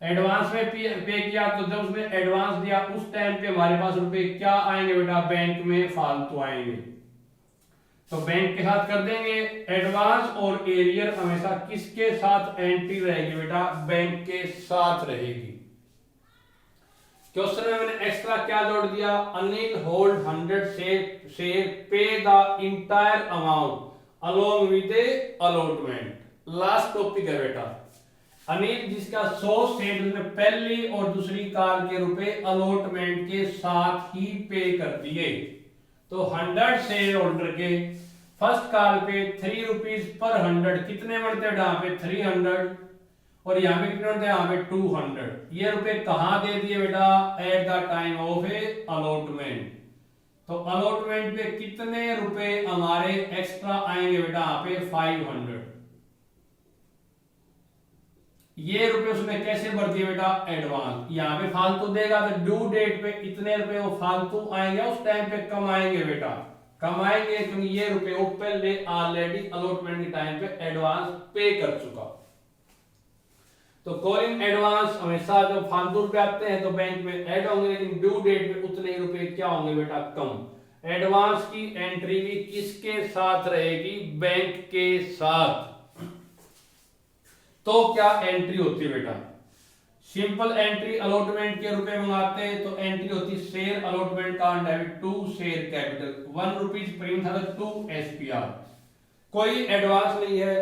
Advance में पे किया, तो जब उसने एडवांस दिया उस टाइम पे हमारे पास रुपए क्या आएंगे बेटा, बैंक में फालतू आएंगे। तो बैंक के साथ कर देंगे। एडवांस और एरियर हमेशा किसके साथ एंट्री रहेगी बेटा, बैंक के साथ रहेगी। क्वेश्चन में मैंने एक्स्ट्रा क्या जोड़ दिया, अनिल होल्ड 100 शेयर पे the entire amount along with allotment. Last topic है बेटा, अनिल जिसका 100 शेयर उसने पहली और दूसरी कार के रुपए अलॉटमेंट के साथ ही पे कर दिए। तो 100 शेयर होल्डर के फर्स्ट कार पे 3 रुपीज पर 100 कितने बनते हैं यहाँ पे 300, और यहाँ पे कितने बनते हैं यहाँ पे 200। ये रुपए कहाँ दे दिए बेटा, at the time of A allotment. तो अलॉटमेंट पे कितने रुपए हमारे एक्स्ट्रा आएंगे बेटा, यहाँ पे 500। ये रुपए उसने कैसे भर दिए बेटा, एडवांस। यहाँ पे फालतू देगा तो ड्यू डेट पे इतने रुपए वो फालतू आएंगे, उस टाइम पे कम आएंगे बेटा, कम आएंगे क्योंकि ये रुपए वो पहले ऑलरेडी अलॉटमेंट के टाइम पे एडवांस पे कर चुका। तो कॉलिंग एडवांस हमेशा जब फालतू रुपए आते हैं तो बैंक में ऐड होंगे, लेकिन ड्यू डेट पे उतने ही रुपए क्या होंगे बेटा, कम। एडवांस की एंट्री भी किसके साथ रहेगी, बैंक के साथ। तो क्या एंट्री होती है बेटा, सिंपल एंट्री अलॉटमेंट के रुपए मंगाते हैं तो एंट्री होती शेयर अलॉटमेंट का debit to share capital 1 rupees premium था तो 2 एसपीआर। कोई एडवांस नहीं है,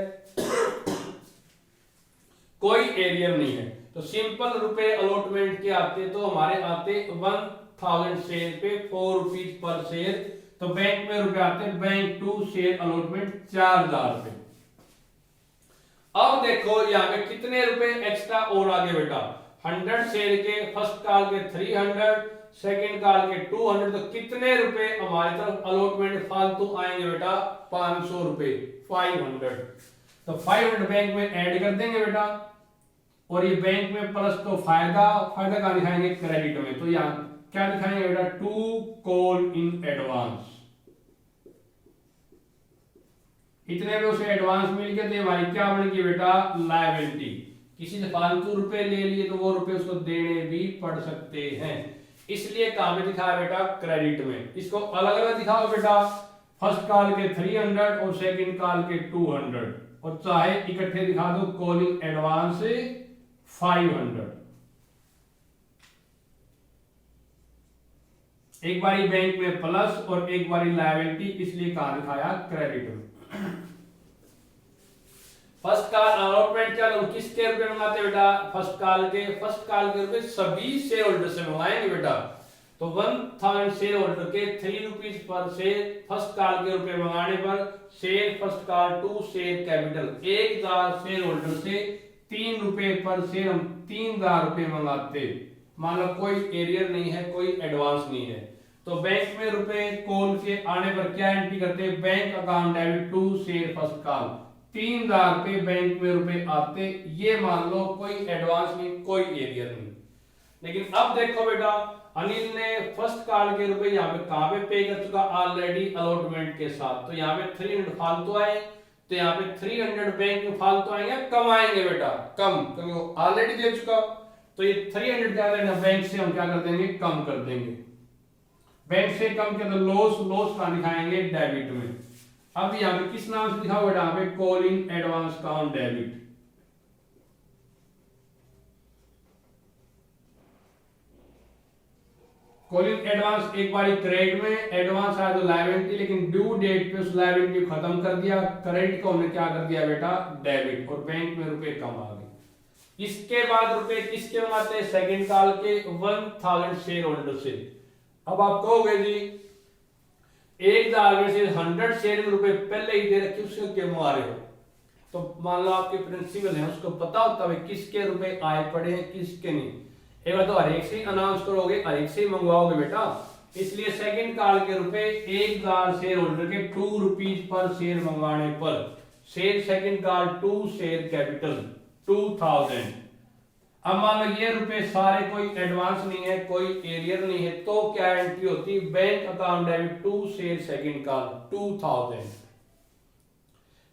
कोई एरियर नहीं है, तो सिंपल रुपए अलॉटमेंट के आते तो हमारे आते 1000 शेयर पे 4 रुपीज पर शेयर। तो बैंक में रुपए आते बैंक टू शेयर अलॉटमेंट 4000 रुपए। अब देखो यहाँ पे कितने रुपए एक्स्ट्रा और आगे बेटा, 100 शेयर के फर्स्ट कॉल के 300, सेकंड कॉल के 200, तो कितने रुपए हमारी तरफ अलॉटमेंट फालतू आएंगे बेटा, 500 रुपए, 500। तो 500 बैंक में ऐड कर देंगे बेटा, और ये बैंक में प्लस तो फायदा, फायदा का दिखाएंगे क्रेडिट में। तो यहाँ क्या दिखाएंगे बेटा, टू कॉल इन एडवांस। इतने में उसे एडवांस मिल गया तो हमारी क्या बनेगी बेटा, लायबिलिटी। किसी से फालतू रुपए ले लिए तो वो रुपए उसको देने भी पड़ सकते हैं, इसलिए कहां पे दिखाया बेटा, क्रेडिट में। इसको अलग अलग दिखाओ बेटा, फर्स्ट कॉल के 300 और सेकंड कॉल के 200, और चाहे इकट्ठे दिखा दो कॉलिंग एडवांस 500। एक बारी बैंक में प्लस और एक बारी लायबिलिटी, इसलिए कहां दिखाया, क्रेडिट में। फर्स्ट कॉल अलॉटमेंट क्या किसके रुपए मंगाते बेटा, फर्स्ट कॉल के रुपए सभी शेयर होल्डर से मंगाएंगे बेटा। तो 1000 शेयर होल्डर के 3 rupees per share first call के रुपए मंगाने पर share first call to share capital 1000 shareholder से 3 रुपए पर शेयर हम 3000 रुपए मंगाते। मान लो कोई एरियर नहीं है, कोई एडवांस नहीं है, तो बैंक में रुपए कॉल के आने पर क्या एंट्री करते हैं, bank account debit to share first call 3000 रुपए बैंक में रुपए आते। ये मान लो कोई एडवांस नहीं, कोई एरियर नहीं। लेकिन अब देखो बेटा, अनिल ने फर्स्ट कॉल के रुपए यहाँ पे कहां पे पे कर चुका, ऑलरेडी अलॉटमेंट के साथ। तो यहाँ पे 300 फालतू आए, तो यहाँ पे 300 बैंक में फालतू आएंगे, कम आएंगे बेटा, कम, क्योंकि वो ऑलरेडी दे चुका। तो ये 300 क्या करेंगे, बैंक से हम क्या कर देंगे, कम कर देंगे। बैंक से कम किया तो लॉस, लॉस का दिखाएंगे डेबिट में। अब यहाँ पे किस नाम से दिखाओ बेटा, यहाँ पे calling advance count debit. Calling advance एक बारी क्रेडिट में, एडवांस आया तो लायबिलिटी, लेकिन ड्यू डेट पे उस लायबिलिटी को खत्म कर दिया, क्रेडिट को हमने क्या कर दिया बेटा, डेबिट, और बैंक में रुपए कम आ गए। इसके बाद रुपए किसके मंगाते हैं, सेकंड कॉल के 1000 शेयर होल्डर से। अब आप कहोगे जी 1000 में से 100 शेयर में रुपए पहले ही दे रखे, उसके क्यों मंगा रहे हो। तो मान लो आपके प्रिंसिपल है, उसको पता होता है किसके रुपए आए पड़े हैं, किसके नहीं। एक बार तो हर एक से अनाउंस करोगे, हर एक से मंगवाओगे बेटा, इसलिए सेकंड कॉल के रुपए 1000 शेयर होल्डर के 2 रुपीज पर शेयर मंगवाने पर share second call to share capital 2000। अब मान लो ये रुपए सारे कोई एडवांस नहीं है, कोई एरियर नहीं है, तो क्या एंट्री होती है, bank account debit to share second call 2000।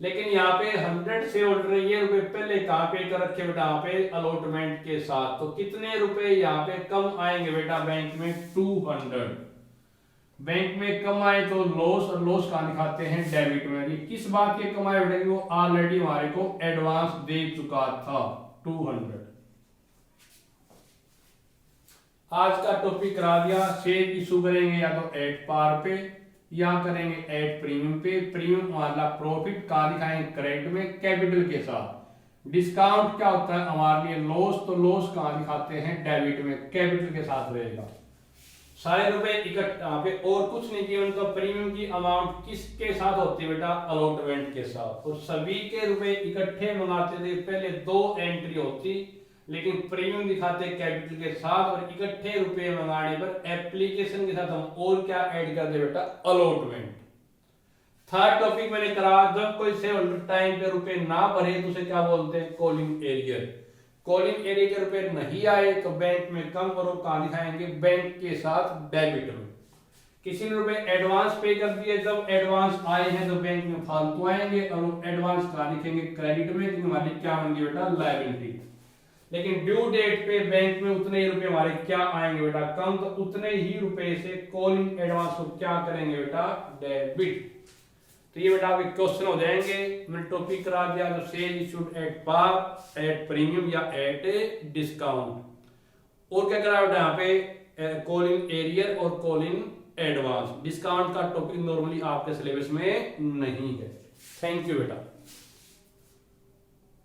लेकिन यहाँ पे 100 शेयर होल्डर ने ये रुपए पहले कहाँ पे कर रखे बेटा, यहाँ पे अलॉटमेंट के साथ। तो कितने रुपए यहाँ पे कम आएंगे बेटा बैंक में, 200। बैंक में कम आए तो लॉस, और लॉस कहाँ दिखाते हैं, डेबिट में। ये किस बात के कमाए बेटा, वो ऑलरेडी हमारे को एडवांस दे चुका था 200। आज का टॉपिक करा दिया। शेयर इशू करेंगे या तो एट पार पे या करेंगे एट प्रीमियम पे। प्रीमियम वाला प्रॉफिट कहाँ दिखाएंगे, क्रेडिट में कैपिटल के साथ। डिस्काउंट क्या होता है हमारे लिए, लॉस, तो लॉस कहाँ दिखाते हैं, डेबिट में, कैपिटल के साथ रहेगा। सारे रुपए इकट्ठा पे और कुछ नहीं किया उनका। प्रीमियम की अमाउंट किसके साथ होती है बेटा, अलॉटमेंट के साथ। और सभी के रुपए इकट्ठे मंगाते थे, पहले 2 एंट्री होती, लेकिन प्रीमियम दिखाते कैपिटल के साथ, और इकट्ठे रुपए मंगाने पर एप्लीकेशन के साथ हम और क्या ऐड करते बेटा, अलॉटमेंट। थर्ड टॉपिक मैंने करा, जब कोई शेयर होल्डर टाइम पे रुपए ना भरे तो उसे क्या बोलते हैं, कॉलिंग एरियर। कॉलिंग एरिया के रुपए नहीं आए तो बैंक में कम करो, कहां दिखाएंगे, बैंक के साथ डेबिट में। किसी ने रुपए एडवांस पे कर दिए, जब एडवांस आए हैं तो बैंक में फालतू आएंगे, और एडवांस कहां दिखेंगे, क्रेडिट में, लेकिन हमारी क्या होंगी बेटा, लायबिलिटी। लेकिन ड्यू डेट पे बैंक में उतने ही रुपए हमारे क्या आएंगे बेटा, कम, तो उतने ही रुपए से कॉलिंग एडवांस को क्या करेंगे बेटा, डेबिट। तो ये बेटा आपके क्वेश्चन हो जाएंगे। मैंने टॉपिक करा दिया, तो sale issued at par, at premium या एट डिस्काउंट। और क्या करा बेटा यहाँ पे, कॉलिंग एरियर और कॉलिंग एडवांस। डिस्काउंट का टॉपिक नॉर्मली आपके सिलेबस में नहीं है। थैंक यू बेटा।